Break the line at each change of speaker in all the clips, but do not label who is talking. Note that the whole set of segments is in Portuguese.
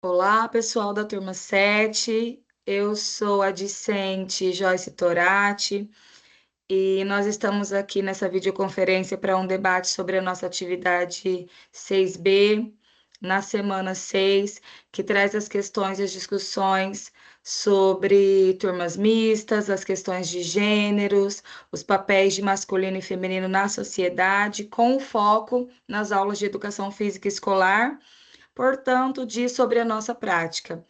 Olá, pessoal da turma 7. Eu sou a discente Joyce Torati e nós estamos aqui nessa videoconferência para um debate sobre a nossa atividade 6B, na semana 6, que traz as questões e as discussões sobre turmas mistas, as questões de gêneros, os papéis de masculino e feminino na sociedade, com foco nas aulas de educação física escolar. Portanto, diz sobre a nossa prática.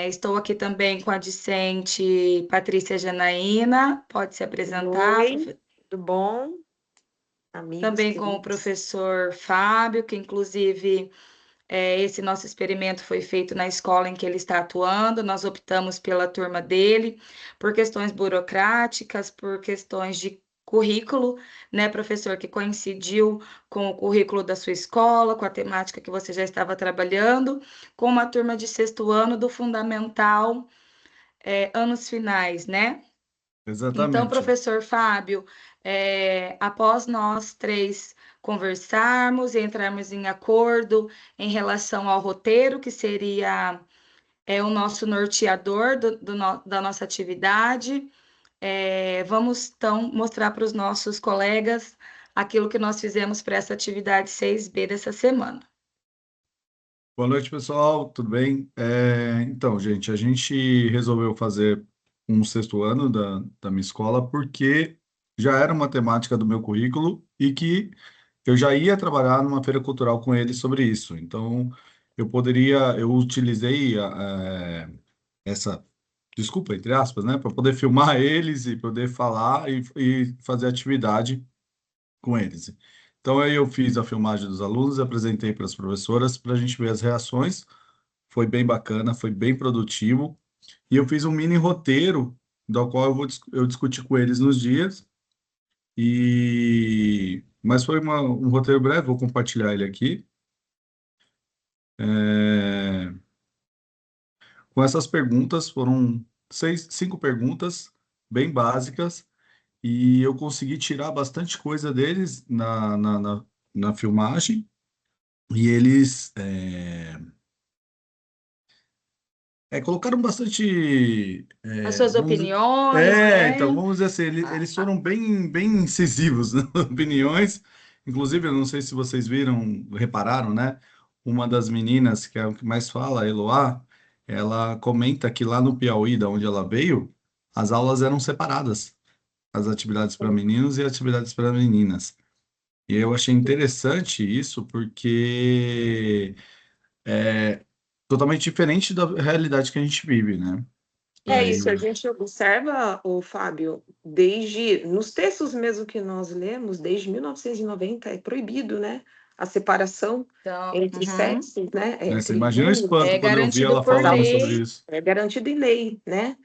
Estou aqui também com a discente Patrícia Janaína, pode se apresentar.
Oi, tudo bom? Amigos
Também com o
queridos.
professor Fábio, que inclusive esse nosso experimento foi feito na escola em que ele está atuando. Nós optamos pela turma dele por questões burocráticas, por questões de currículo, né, professor, que coincidiu com o currículo da sua escola, com a temática que você já estava trabalhando, com uma turma de sexto ano do Fundamental, anos finais, né? Então,
Exatamente.
professor Fábio, após nós três conversarmos e entrarmos em acordo em relação ao roteiro, que seria o nosso norteador da nossa atividade, vamos então mostrar para os nossos colegas aquilo que nós fizemos para essa atividade 6B dessa semana.
Boa noite, pessoal. Tudo bem? Então, gente, a gente resolveu fazer um sexto ano da minha escola porque já era uma temática do meu currículo e que eu já ia trabalhar numa feira cultural com eles sobre isso. Então, eu utilizei essa desculpa, entre aspas, né, para poder filmar eles e poder falar e fazer atividade com eles. Então, aí eu fiz a filmagem dos alunos, apresentei para as professoras para a gente ver as reações. Foi bem bacana, foi bem produtivo. E eu fiz um mini roteiro, do qual eu discuti com eles nos dias. Mas foi um roteiro breve, vou compartilhar ele aqui. É, Com essas perguntas, foram cinco perguntas bem básicas, e eu consegui tirar bastante coisa deles na filmagem. E eles colocaram bastante.
As suas opiniões,
Então,
né?
vamos dizer assim,
A-
eles foram bem incisivos nas opiniões. Inclusive, eu não sei se vocês viram, repararam, né? Uma das meninas, que é o que mais fala, a Eloá, ela comenta que lá no Piauí, da onde ela veio, as aulas eram separadas, as atividades para meninos e atividades para meninas. E eu achei interessante isso, porque é totalmente diferente da realidade que a gente vive, né? E
É
aí,
isso, a gente observa, o Fábio, desde nos textos mesmo que nós lemos, desde 1990 é proibido, né, a separação
Então,
entre sexos, né,
você
entre
imagina o
gêneros,
espanto
é
quando eu vi
garantido
ela
por
falando sobre
lei
isso.
é garantido em lei, né?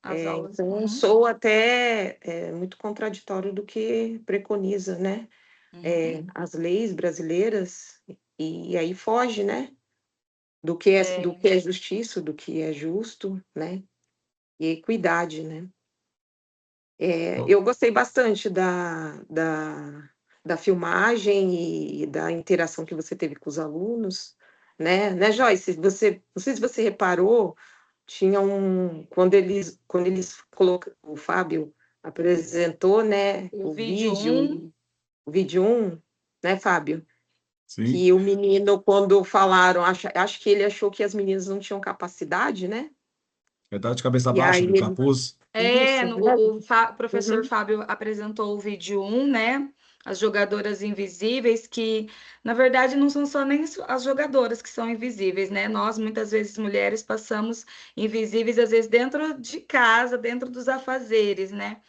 as aulas.
Então
Uhum,
sou até muito contraditório do que preconiza, né,
uhum.
as leis brasileiras, e aí foge, né, do que é justiça, do que é justo, né, e equidade, né. Eu gostei bastante da filmagem e da interação que você teve com os alunos, né, Joyce? Não sei se você reparou, tinha quando eles colocam, o Fábio apresentou, né,
O
o
vídeo um.
vídeo, o vídeo 1, né, Fábio?
Sim,
Que o menino, quando falaram, acho que ele achou que as meninas não tinham capacidade, né?
ele tava de cabeça
E
baixa,
aí
do
ele.
capuz.
Isso, né?
O professor
Uhum.
Fábio apresentou o vídeo um, né? As jogadoras invisíveis, que na verdade não são só nem as jogadoras que são invisíveis, né? Nós, muitas vezes, mulheres, passamos invisíveis, às vezes, dentro de casa, dentro dos afazeres, né?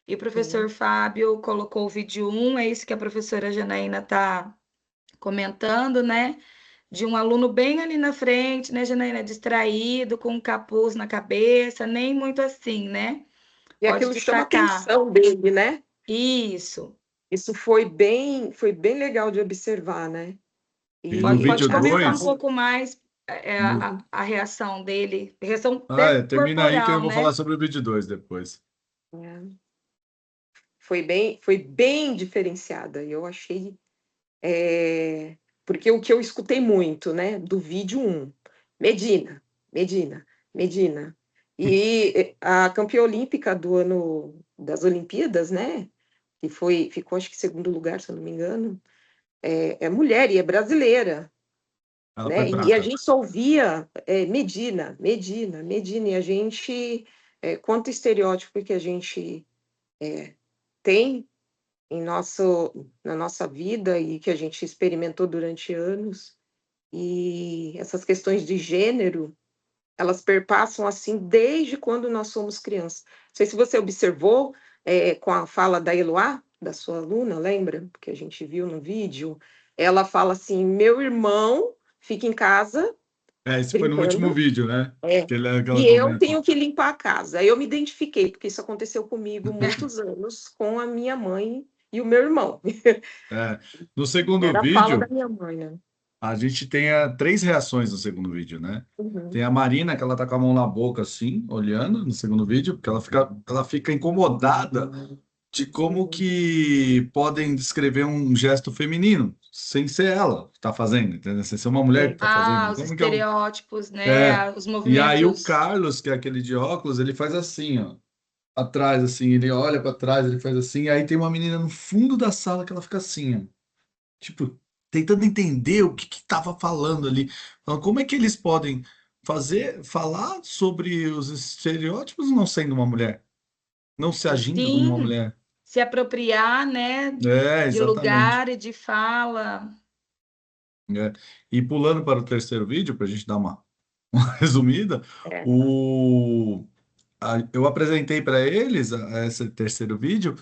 E o professor
Sim.
Fábio colocou o vídeo um, é isso que a professora Janaína está comentando, né? De um aluno bem ali na frente, né, Janaína? Distraído, com um capuz na cabeça, nem muito assim, né?
E
Pode
aquilo chama a
destacar.
atenção dele, né?
Isso.
Isso foi bem legal de observar, né?
E no
Pode
vídeo
E
comentar um
2,
pouco mais a reação dele, reação
termina aí que eu
corporal,
vou falar
né?
sobre o vídeo 2 depois.
é, foi bem diferenciada. Eu achei, porque o que eu escutei muito, né, do vídeo 1, Medina, Medina, Medina. E a campeã olímpica do ano das Olimpíadas, né? Que ficou acho que segundo lugar, se eu não me engano, é mulher e é brasileira,
Ela foi
né? E a
prata.
gente só ouvia Medina, Medina, Medina, e a gente, quanto estereótipo que a gente tem na nossa vida e que a gente experimentou durante anos, e essas questões de gênero, elas perpassam assim desde quando nós somos crianças. Não sei se você observou com a fala da Eloá, da sua aluna, lembra? Que a gente viu no vídeo. Ela fala assim: meu irmão fica em casa
Esse foi no último
brincando,
vídeo, né? Que ela
e eu
comenta.
tenho que limpar a casa. Aí eu me identifiquei, porque isso aconteceu comigo muitos anos com a minha mãe e o meu irmão.
É, no segundo
Era a fala da
vídeo,
minha mãe, né?
a gente tem três reações no segundo vídeo, né?
Uhum.
Tem a Marina, que ela tá com a mão na boca, assim, olhando no segundo vídeo, porque ela fica incomodada de como
Uhum.
que podem descrever um gesto feminino, sem ser ela que tá fazendo, entendeu? Sem ser uma mulher que
É.
tá
Ah,
fazendo.
os
Como que é um...
estereótipos,
É.
né? Os
E aí o
movimentos.
Carlos, que é aquele de óculos, ele faz assim, ó, atrás, assim, ele olha para trás, ele faz assim, e aí tem uma menina no fundo da sala que ela fica assim, ó, tipo, tentando entender o que tava falando ali. Então, como é que eles podem falar sobre os estereótipos não sendo uma mulher, não se agindo como uma
Sim,
mulher?
se apropriar, né,
É,
de
exatamente.
lugar e de fala.
É. E pulando para o terceiro vídeo, para a gente dar uma resumida,
É.
eu apresentei para eles esse terceiro vídeo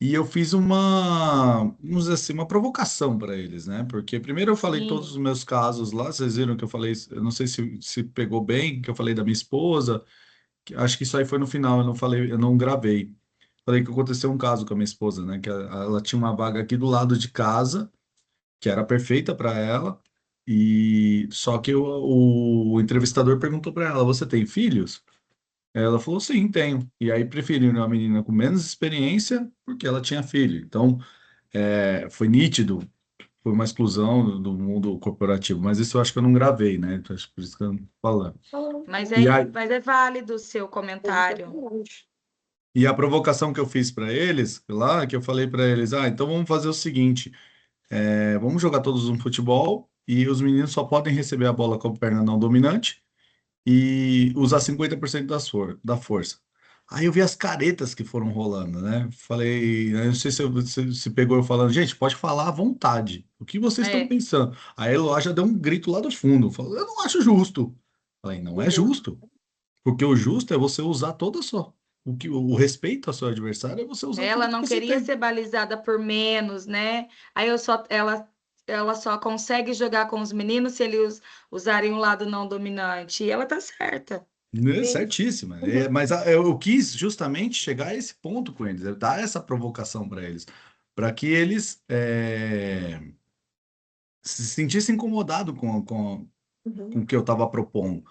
e eu fiz vamos dizer assim, uma provocação para eles, né? Porque primeiro eu falei todos
Sim,
os meus casos lá, vocês viram que eu falei, eu não sei se pegou bem, que eu falei da minha esposa, acho que isso aí foi no final, eu não falei, eu não gravei. Falei que aconteceu um caso com a minha esposa, né? Que ela tinha uma vaga aqui do lado de casa que era perfeita para ela, e só que o entrevistador perguntou para ela: Você tem filhos? Ela falou: Sim, tenho. E aí preferiram uma menina com menos experiência porque ela tinha filho. Então, foi nítido, foi uma exclusão do mundo corporativo. Mas isso eu acho que eu não gravei, né? Então, acho por isso que eu não tô falando. E aí,
mas é válido o seu comentário.
Exatamente.
e a provocação que eu fiz para eles lá, que eu falei para eles: então vamos fazer o seguinte. Vamos jogar todos um futebol e os meninos só podem receber a bola com a perna não dominante e usar 50% da força. Aí eu vi as caretas que foram rolando, né? Falei, eu não sei se pegou eu falando, gente, pode falar à vontade. O que vocês estão
É,
pensando? Aí a Eloá já deu um grito lá do fundo, falou, eu não acho justo. Falei, não é
Uhum.
justo, porque o justo é você usar toda a sua. O respeito ao seu adversário é você usar
ela
tudo que
não
você
queria
tem.
ser balizada por menos, né? Aí ela só consegue jogar com os meninos se eles usarem o lado não dominante. E ela tá certa.
Né,
Sim.
certíssima.
Uhum.
Mas eu quis justamente chegar a esse ponto com eles, dar essa provocação para eles, para que eles se sentissem incomodados com
Uhum.
o que eu estava propondo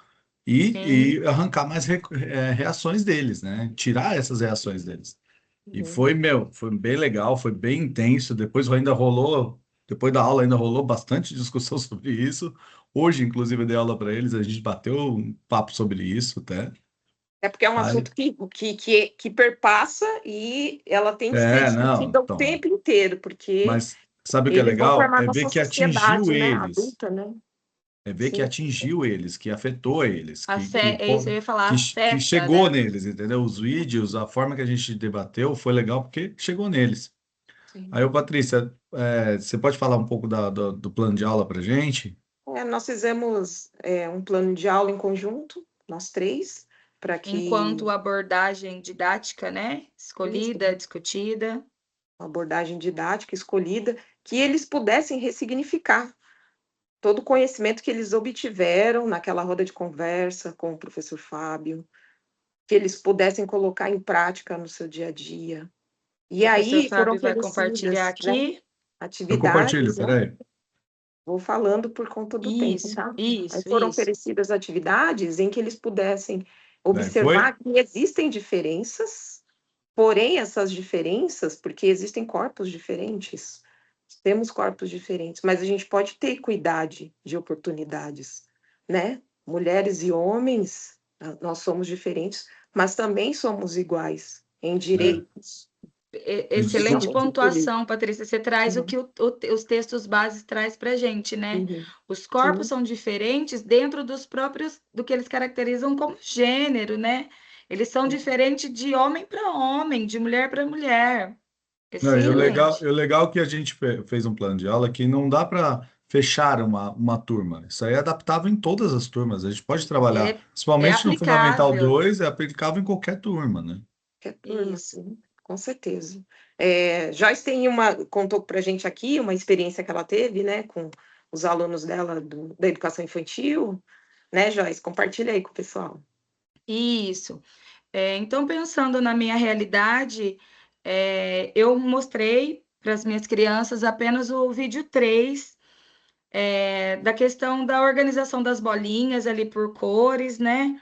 e
Sim.
arrancar mais reações deles, né? Tirar essas reações deles. E
Uhum.
foi bem legal, foi bem intenso. Depois da aula ainda rolou bastante discussão sobre isso. Hoje, inclusive, eu dei aula para eles, a gente bateu um papo sobre isso até.
É porque é um
Aí,
assunto que perpassa e ela tem que ser
não,
discutida o
então,
tempo inteiro, porque
mas sabe o que é
eles vão
legal?
formar
É ver
nossa
que atingiu
sociedade, né?
eles,
Adulta, né?
é ver que
Sim.
atingiu eles, que afetou eles,
É isso, eu ia falar,
que
afeta,
chegou
né?
neles, entendeu? Os vídeos, a forma que a gente debateu foi legal porque chegou neles.
Sim.
Aí, ô, Patrícia, você pode falar um pouco do plano de aula para gente?
Nós fizemos um plano de aula em conjunto, nós três, para
Enquanto
que
abordagem didática, né?
isso,
Escolhida, discutida.
uma abordagem didática escolhida, que eles pudessem ressignificar todo o conhecimento que eles obtiveram naquela roda de conversa com o professor Fábio, que eles pudessem colocar em prática no seu dia a dia.
O
E
professor
aí foram
Fábio vai compartilhar
oferecidas, né,
aqui.
Eu compartilho,
atividades, né?
peraí.
Vou falando por conta do tempo,
Isso,
tá? Aí
isso,
foram
isso.
oferecidas atividades em que eles pudessem
Daí foi?
observar que existem diferenças, porém essas diferenças, porque existem corpos diferentes, temos corpos diferentes, mas a gente pode ter equidade de oportunidades, né? mulheres e homens, nós somos diferentes, mas também somos iguais em direitos.
Excelente
Isso.
pontuação, Patrícia. Você traz o
Uhum.
que os textos bases traz para a gente, né?
Uhum.
Os corpos
Sim.
são diferentes dentro dos próprios, do que eles caracterizam como gênero, né? Eles são diferentes de homem para homem, de mulher para mulher.
Não, e
Excelente.
o legal é que a gente fez um plano de aula que não dá para fechar uma turma. Isso aí é adaptável em todas as turmas. A gente pode trabalhar,
É
principalmente no Fundamental
aplicável.
2, é aplicável em qualquer turma, né?
Que é turma,
Isso.
sim, com certeza. Joyce contou para a gente aqui uma experiência que ela teve, né, com os alunos dela da educação infantil, né, Joyce? Compartilha aí com o pessoal.
Isso. Então, pensando na minha realidade, eu mostrei para as minhas crianças apenas o vídeo 3, da questão da organização das bolinhas ali por cores, né?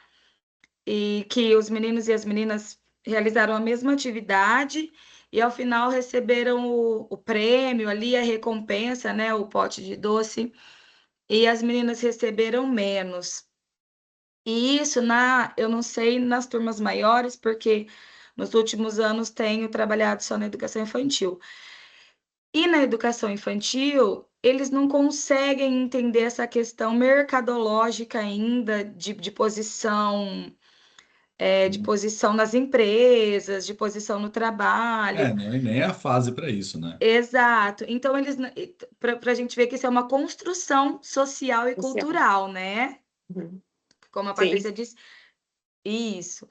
E que os meninos e as meninas realizaram a mesma atividade e ao final receberam o prêmio ali, a recompensa, né? O pote de doce, e as meninas receberam menos. E isso eu não sei nas turmas maiores, porque nos últimos anos tenho trabalhado só na educação infantil. E na educação infantil, eles não conseguem entender essa questão mercadológica ainda de posição, de posição nas empresas, de posição no trabalho.
Não, e nem é a fase para isso, né?
Exato. Então, para a gente ver que isso é uma construção social e
Social.
cultural, né?
Uhum.
Como a
Sim.
Patrícia disse, isso.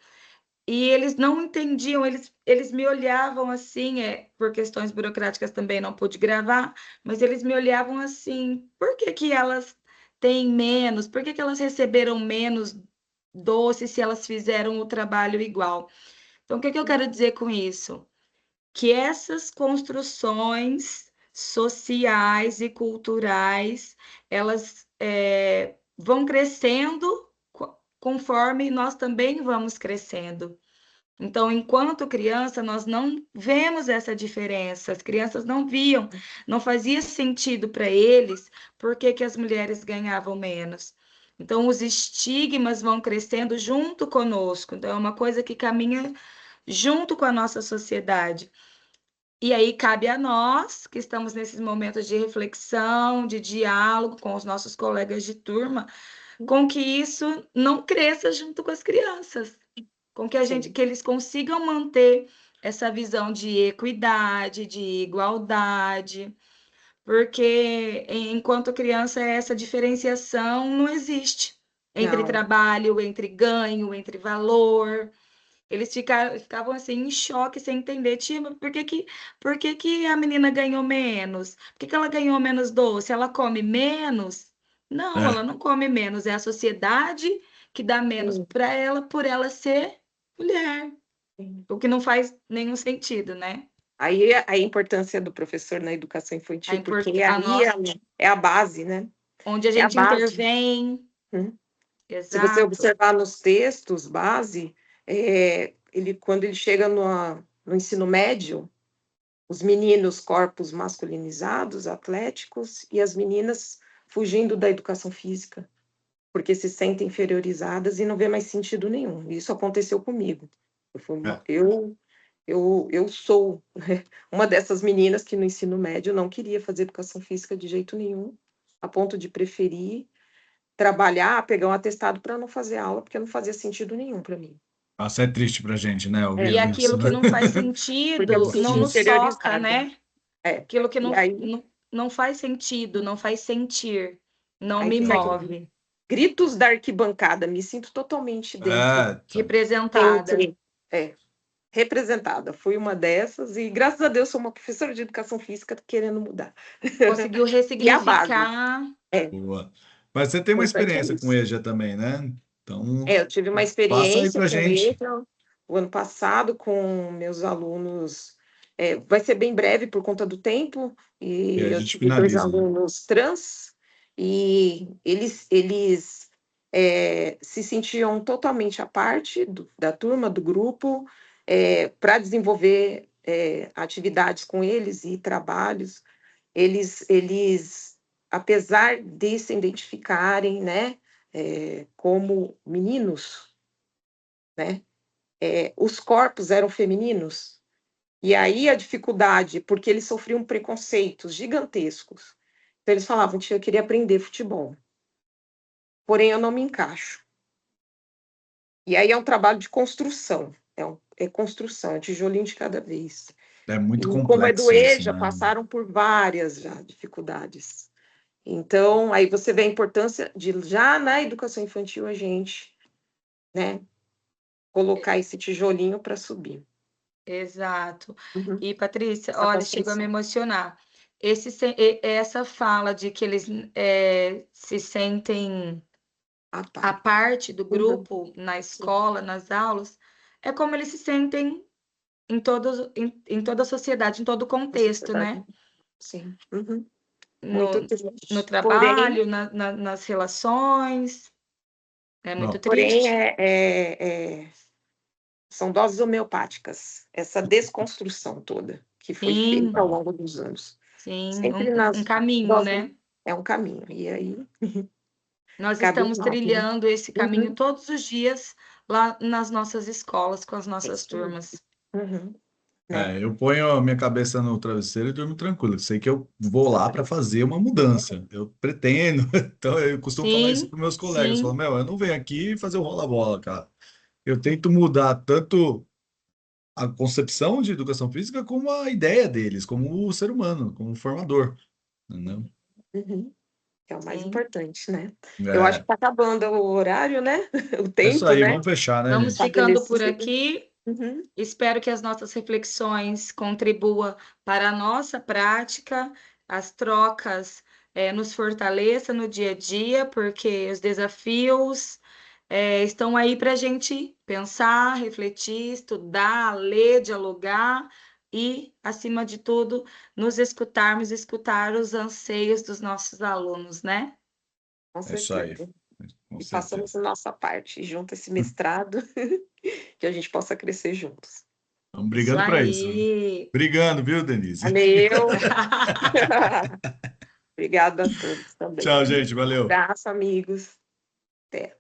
E eles não entendiam, eles me olhavam assim, por questões burocráticas também não pude gravar, mas eles me olhavam assim, por que que elas têm menos? Por que que elas receberam menos doce se elas fizeram o trabalho igual? Então, o que que eu quero dizer com isso? Que essas construções sociais e culturais, elas vão crescendo conforme nós também vamos crescendo. Então, enquanto criança, nós não vemos essa diferença. As crianças não viam, não fazia sentido para eles por que que as mulheres ganhavam menos. Então, os estigmas vão crescendo junto conosco. Então, é uma coisa que caminha junto com a nossa sociedade. E aí cabe a nós, que estamos nesses momentos de reflexão, de diálogo com os nossos colegas de turma, com que isso não cresça junto com as crianças, com
Sim.
que eles consigam manter essa visão de equidade, de igualdade, porque enquanto criança essa diferenciação não existe entre
Não.
trabalho, entre ganho, entre valor. Eles ficavam assim em choque, sem entender, tia, mas por que que a menina ganhou menos? Por que que ela ganhou menos doce? Ela come menos? Não, ela
É.
não come menos, é a sociedade que dá menos
Sim.
para ela por ela ser mulher,
Sim.
o que não faz nenhum sentido, né?
Aí a importância do professor na educação infantil, porque
A
aí
nossa,
é a base, né?
onde a
É a
gente
base.
intervém,
Hum. Se você
exato.
observar nos textos base, quando ele chega no ensino médio, os meninos corpos masculinizados, atléticos, e as meninas fugindo da educação física, porque se sentem inferiorizadas e não vê mais sentido nenhum. Isso aconteceu comigo. Eu, fui
É.
uma, eu sou uma dessas meninas que no ensino médio não queria fazer educação física de jeito nenhum, a ponto de preferir trabalhar, pegar um atestado para não fazer aula, porque não fazia sentido nenhum para mim.
Nossa, é triste pra gente, né?
É,
E
Ouvir isso,
aquilo
né?
que não faz
porque eu me
sentido não
senti
nos toca,
inferiorizada.
né?
É.
Aquilo que
E aí,
não faz sentido, não faz sentir, não
aí
me
fica aquele
move.
gritos da arquibancada, me sinto totalmente dentro,
Então.
Representada.
é, representada. Fui uma dessas e, graças a Deus, sou uma professora de educação física querendo mudar.
Conseguiu
E a base,
ressignificar.
é,
Boa. Mas você tem uma
importante é
experiência com
isso.
EJA também, né? Então,
Eu tive uma
passa aí
experiência
pra
com ele
gente.
o ano passado com meus alunos. Vai ser bem breve por conta do tempo,
E aí
e
a
eu
gente
tive dois
finaliza, né?
alunos trans, e eles se sentiam totalmente à parte da turma, do grupo, para desenvolver atividades com eles e trabalhos. Eles, apesar de se identificarem, né, como meninos, né? Os corpos eram femininos, e aí a dificuldade, porque eles sofriam preconceitos gigantescos. Então eles falavam, tia, eu queria aprender futebol, porém eu não me encaixo. E aí é um trabalho de construção, construção, é tijolinho de cada vez.
É muito
E como
complexo isso,
já
né?
passaram por várias já dificuldades. Então, aí você vê a importância de, já na educação infantil, a gente, né, colocar esse tijolinho para subir.
Exato.
Uhum.
E, Patrícia,
Essa
olha, chegou a me
construção.
emocionar. Essa fala de que eles se sentem
Ah,
a
tá.
parte do
Uhum.
grupo na
Sim,
escola, nas aulas, é como eles se sentem em toda a sociedade, em todo o
a
contexto,
sociedade.
né?
Sim. Uhum. Muito
No, no
triste.
trabalho, nas relações. É muito
Porém
triste.
são doses homeopáticas, essa desconstrução toda que foi feita
Sim,
ao longo dos anos.
sim,
Sempre
um
nas
caminho,
doses,
né?
é um caminho. E aí,
Nós
cabe a
estamos
nós, né?
trilhando esse caminho
Uhum.
todos os dias lá nas nossas escolas, com as
É
nossas
isso aí.
turmas.
Uhum. Né?
Eu ponho a minha cabeça no travesseiro e durmo tranquilo. Sei que eu vou lá para fazer uma mudança. Eu pretendo. Então, eu costumo falar isso
Sim,
para meus colegas. Falo,
sim,
meu, eu não venho aqui fazer o rola-bola, cara. Eu tento mudar tanto a concepção de educação física como a ideia deles, como o ser humano, como formador. Entendeu?
Uhum. É o mais
sim.
importante, né? Eu acho que
É,
está acabando o horário, né? O
é isso
tempo,
aí,
né?
vamos fechar, né,
Vamos
gente?
ficando por
Estabelecido.
aqui.
Uhum.
Espero que as nossas reflexões contribuam para a nossa prática, as trocas nos fortaleça no dia a dia, porque os desafios estão aí para a gente pensar, refletir, estudar, ler, dialogar e, acima de tudo, nos escutarmos, escutar os anseios dos nossos alunos, né?
Com
É isso aí,
certeza.
com
E façamos
certeza.
a nossa parte junto esse mestrado, que a gente possa crescer juntos.
Estamos
Isso
brigando para isso.
aí.
Brigando, viu, Denise?
Valeu! Obrigada a todos também.
Tchau, gente.
Um
Valeu.
abraço, amigos. Até.